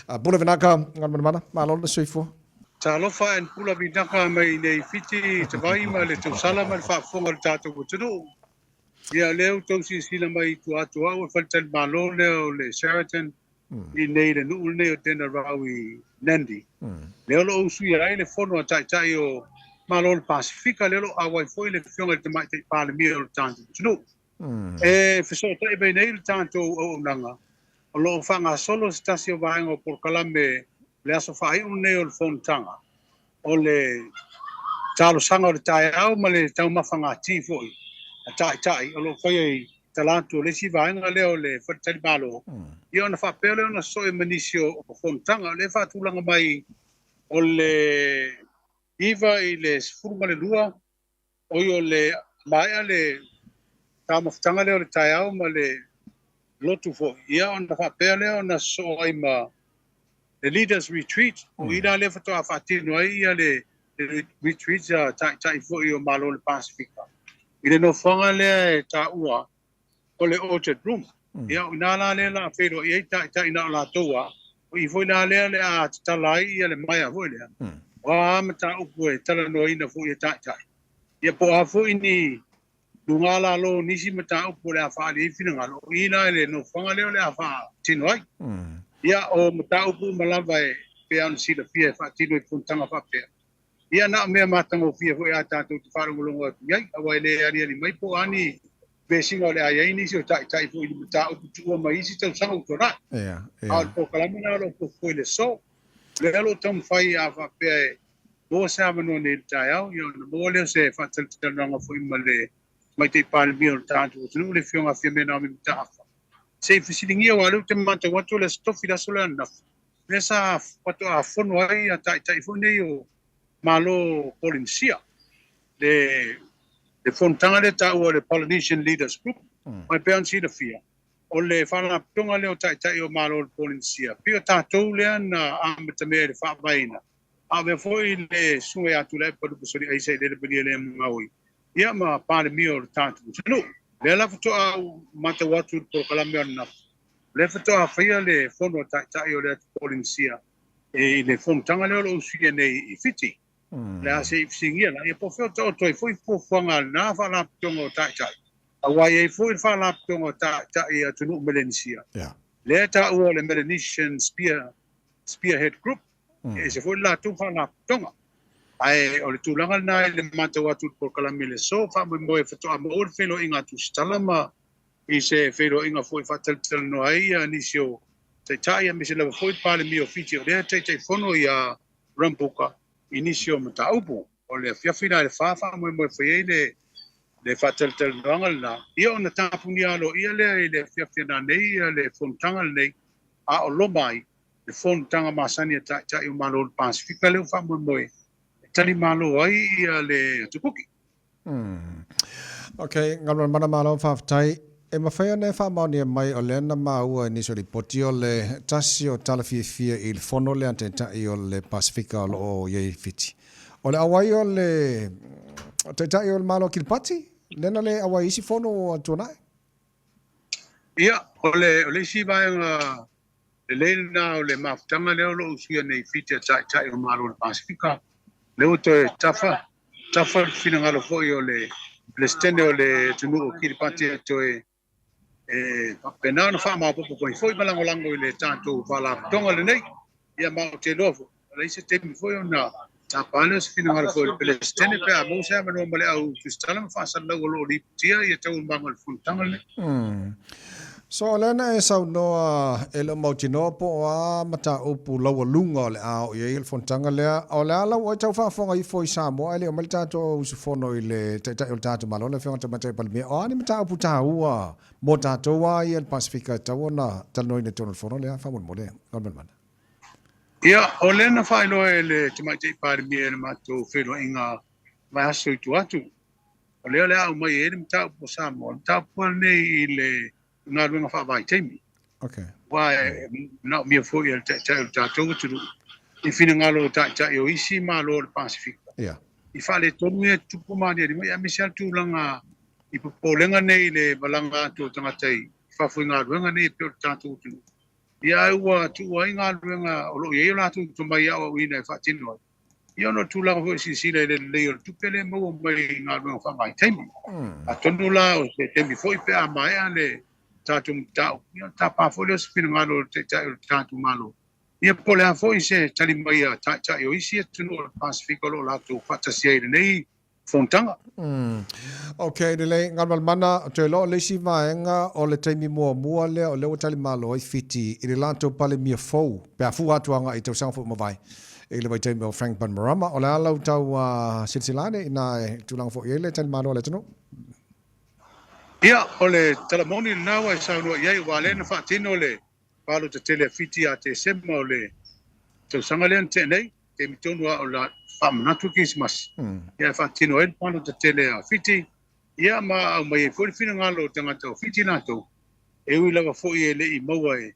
Pula vinaka Galumalemana malo le soifua. Talofa en pula vinaka mai nei Fiji te vai ma le tau sala ma le whaafonga le tātou wuturu. Ia leo tau si sila mai tu atu au e whaltan malo leo le Sheraton i nei le nuu nei o tena rau i Nandi. Leo lo usui ai le fono a tai o malo le Pasifika leo lo awai foi le fionga le te mai te pālemia o le tātou wuturu. E whesoa tai bei nei le tātou o nanga. O lo whanga solo stasi o vahenga o Porkalame le aso whai nei o le whontanga. O le talo sanga o le tai au ma le tau mawhanga tifoi. A tai, o lo whai talantu le si vahenga leo le whatari malo. Ia ona whapea leo na soe manisio o whontanga. Le whatulanga mai o le iwa i le sifuruma le lua. O i o le maia le tau mawhtanga leo le tai au ma le lotu fo. Ia ona whapea leo na soe ma the leaders retreat o ina le fato a fatino ai ia le retreat tai fo i o malo le Pasifika ile no fanga le ta ua o le orchard room ia una la le la fero i tai na la toa o i foi na le a talai ia le mai a foi le wa mata u ko tala no ina fo i tai ia po a fo ini lunga la lo nisi mata u ko le a fa le fina ngalo ina le no fanga le a fa tino ai ia o mataupu malava e pean sila fia fa tino i funtanga fa pea. Ia na mea matango fia fo ia tātou te wharangolongo atu iai, awa ele ari mai po ani besinga o le ai ni si o tai fo i mataupu tua mai isi tau sanga utora. Ao po kalamina alo po fo le so, le alo tam fai a fa pea e mo sa mano ne tai au, ia na mo leo se fa talanga fo i male mai te pālemi o tātou tunu le fionga fia mena o mi mtaafa. Se fisilingia walu te mata watu le stofi la sola na nesa watu a fono ai a tai fono o malo Polinsia le fontanga le tau le Polynesian Leaders Group mai pean si la fia o le whana tonga leo tai o malo Polinsia pio tātou lea na amata mea le whaabaina a me foi le sunga atu le padu pasori aise le bania le ngaui ia ma pāle mio le tātou no le la foto a mata watu por Kalame na le foto a fia le fono tai o le Polinsia e le fontanga le o usia nei i Fiji le a se singia la e po foto to foi po fanga na fa la tongo tai a wai e foi fa la tongo tai a tunu Melanisia le ta o le Melanesian Spearhead Group e se foi la tu fa la tonga ai o le tulanga na le mata watu por Kalame le so fa mo e foto a mo felo inga tu stalama i se felo inga foi fatal no ai ni sio te tai mi se le foi pale mi ufficio le te fono ia rampuka inisio mata upu o le fiafina le fa mo foi le fatal no na io na tapunia lo ia le fiafina nei le fontanga nei a o lo mai le fontanga masani tai o malo Pasifika le fa mo tali malo ai le tukuki. Okay, Galumalemana malo whaftai. E mawhaia ne whamaunia mai o lena maua ni sori poti o le tasi o talawhiawhia i le whono le ante tai o le Pasifika o lo iei Fiji. O le awai o le tai o le malo Kiribati? Lena le awai isi whono o tuanai? Ia, o le si vaenga le leina o le mafutanga leo lo usia nei Fiji tai o malo le Pasifika. Leo te tafa fina ngalo foi o le stende o le tunu o Kiribati to pena no fa ma popo ko foi balango le tanto vala tonga le nei ia ma te lovo le se te foi ona tapano se fina ngalo foi le stende pe a mo se ma no male au tustala fa sa lo li tia ia te un bangal funtanga le So lena e sau noa e le mautino po a mata upu lawa lunga le au ia il fontanga lea o le ala o tau whaafonga i foi Samoa ele o mali tato usufono i le tai o tato malo le whionga tamatai palimia o ani mata upu taua mo tato wa i el Pasifika tau na talnoi ne tono fono lea whamon mo lea Galumalemana. Ia o lena whaino e le tamatai palimia le mato whino inga mai aso i tu atu o lea lea au mai e le mata upu Samoa mata upu nei i le nga runga fa vai temi. Okay. Wa na mi fo ia ta tu i fina ngalo ta o isi malo le Pasifika. Yeah. I fa le tonu e tupu ma ni maiamisal tu langa i polenga nei le balanga tu tanga tai fa fu nga runga nei pe ta tu. ia ua tu ai ngā luenga o lo ia la tu mai au ina fa tino ia no tu la ho si le le tu pele mo mai ngā luenga fa mai taimi a tonu la o se temi foi pe a mai ale tatu tau ia ta pa folio spin ngalo te tatu malo ia pole a foi se tali mai a ta yo isi tu no Pacifico lo la tu fa tasia nei fontanga okay le Galumalemana te lo le si vaenga o le taimi mua le o le tali malo i Fiji i le lanto pale mia fou pe fu atuanga i tau sanfo mavai e le vai taimi o Frank Panorama o le ala tau silsilane ina tulang fo ile tali malo le tano ia ole talamoni nawa sa no ia wa le na fa tino le palo te tele Fiji a te sema ole tau sangalen te nei te mitonu o la famnatu Christmas ia fa tino el palo te tele a Fiji ia ma au mai foi fina ngalo tanga to Fiji na to e ui lava foi ele i maua e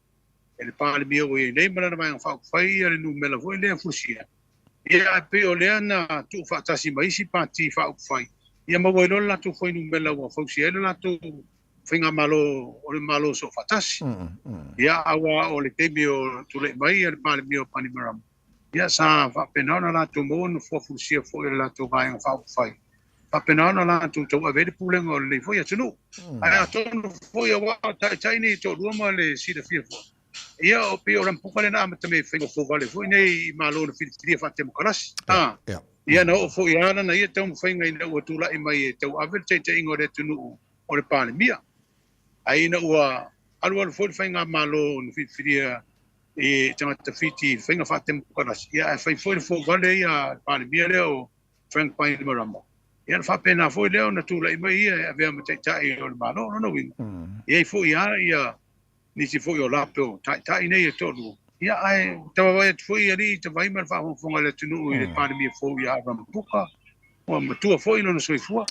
le pale mio e nei mana mai fa fai ele nu mela foi le fusia ia pe ole na tu fa tasi mai si pati fa fai ia maua no la tu foi nu mela wa fusia ele la tu finga malo o le malo so fatasi ia awa o le temio tu le mai ele pale mio pani maram ia sa fa penona la tu mon fo fusia foi la tu vai fa fai pa penana la tu tu ave pule ngo le foi atunu ai atonu foi wa tai ni to ruma le si de fio ia o pe o rampuka le na me fengo fo vale foi nei malo no fili fa tem kalas ia no foi ana na ia tau fenga ina o tu la i mai tau ave te ingo de tunu o le pale mia ai na ua alu foi fenga malo no fili e tanga te fiti fenga fa tem kalas ia foi fo vale ia pale mia le o Frank Pine Maramba ia fa pena foi leo na tula i mai ia ave ma tai o malo no win ia foi ia ni si foi o lapo tai nei to ia ai tava vai foi ali te vai mal fa fonga le tunu i le pandemia foi ia ram puka o ma tu foi no so fua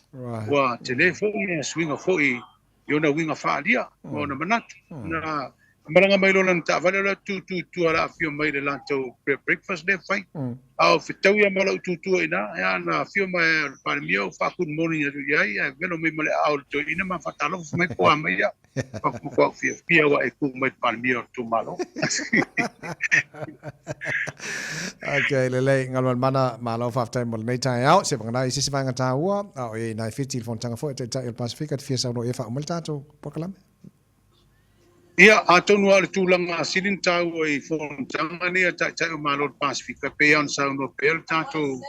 wa telefone swinga foi yo na winga fa dia o na manat na maranga mai lo lan ta vale la tu ala fio mai le lanto breakfast le fai au fitau ia malo tu ina ya na fio mai para mio fa good morning ya ya velo mai male au to ina ma fa talo mai ko mai ya ko fio wa e ku mai para mio tu malo okay le Galumalemana malo fa time mo nei tai out se bangna isi vanga taua au e na Fiji fon tanga fo te tai Pacific fia sa no e fa umaltato pokalame ia atonu ale tulanga silin tau e fon tanga ni ta o malo Pacifica pe on sa no pel tato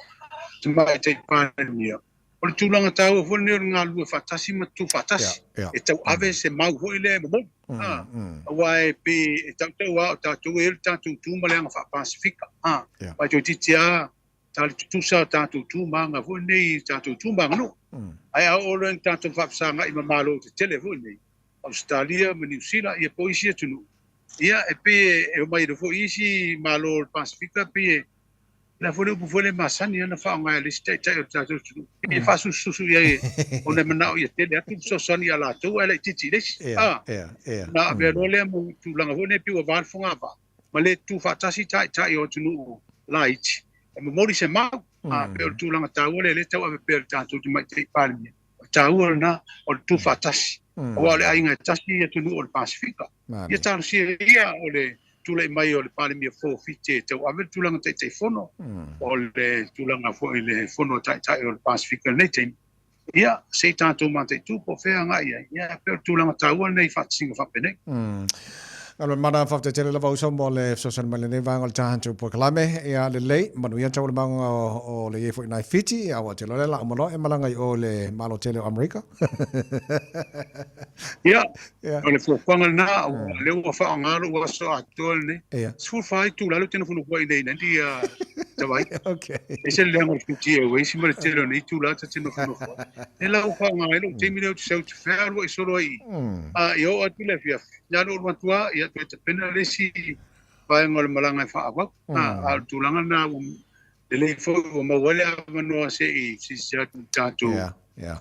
mai te pandemia o tulanga tau fo ni nga lu fatasi ma tu fatasi e tau ave se mau ho ile mo wai pe tau wa tatu el tatu tu male nga fa Pacifica pa jo titia tal tu sa tatu tu manga fo ni tatu tu manga no ai a o len tatu fa sa nga i malo te telefone Australia me New Zealand ia poisia tunu ia e pe e mai do fo isi malo Pacifica pe la fo no fo le masani na fa nga le state tatu tunu e fa su ia ona mana ia te atu so sani ala tu ele titi le na be no le mo tu langa fo ne pi o van fo nga va ma le tu fa tasi tai o tunu light e mo mori se ma pe tu langa ta le tau ave pe tatu tu mai te palmi ta na o tu fa tasi o le ainga tasi e tunu o le Pacifica ia tau si ia o le tula mai o le pandemia fo fite te ave tulanga te fono o le tulanga fo le fono tai o le Pacifica nei te ia se tanto mate tu po fe nga ia pe tulanga tau nei fatsinga fa pene Galumalemana fa te tele lava usa mo le social media nei vanga ta hantu pokalame ia le lei manu ia tau le manga o le fo nai Fiji a wa te le la mo e malanga o le malo tele America ia o le fofanga na o le ua fa ngalo wa so atol ne su fai tu la lo tenu fu ko nei dia tawai okay ese le ngol Fiji e we si mo le tele nei tu la te tenu fu e la fa ngalo te mi le se tu fa lo so lo i yo atu le fia ya lo matua ia te pena le si vai ngol malanga fa ava a tulanga na le fo mo wale no se i si sa tatu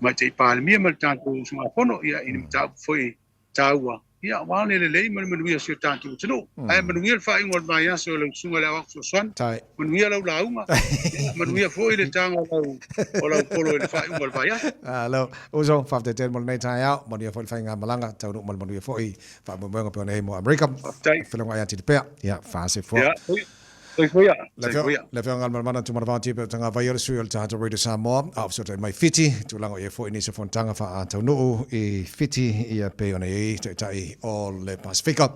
ma te palmi ma tatu so fono ia in ta foi taua ia wale le manuia sio tatu tunu ai manuia fa ingol mai aso le sunga le wakso swan Tai. manuia la launga manuia foi le tanga o la polo le fa ingol mai aso Lo uso fa te ten mo nei tai out mo dia foi fa nga malanga tau no mo dia foi fa mo mo pe nei mo America filonga ia Tipi ia fa se fo ia foi ia le fe Galumalemana tu marava Tipi Autagavaia le suil ta to radio Samoa au so mai Fiji tu lango ia foi ni se fontanga fa tau no e Fiji ia pe ona e tai o le Pacifica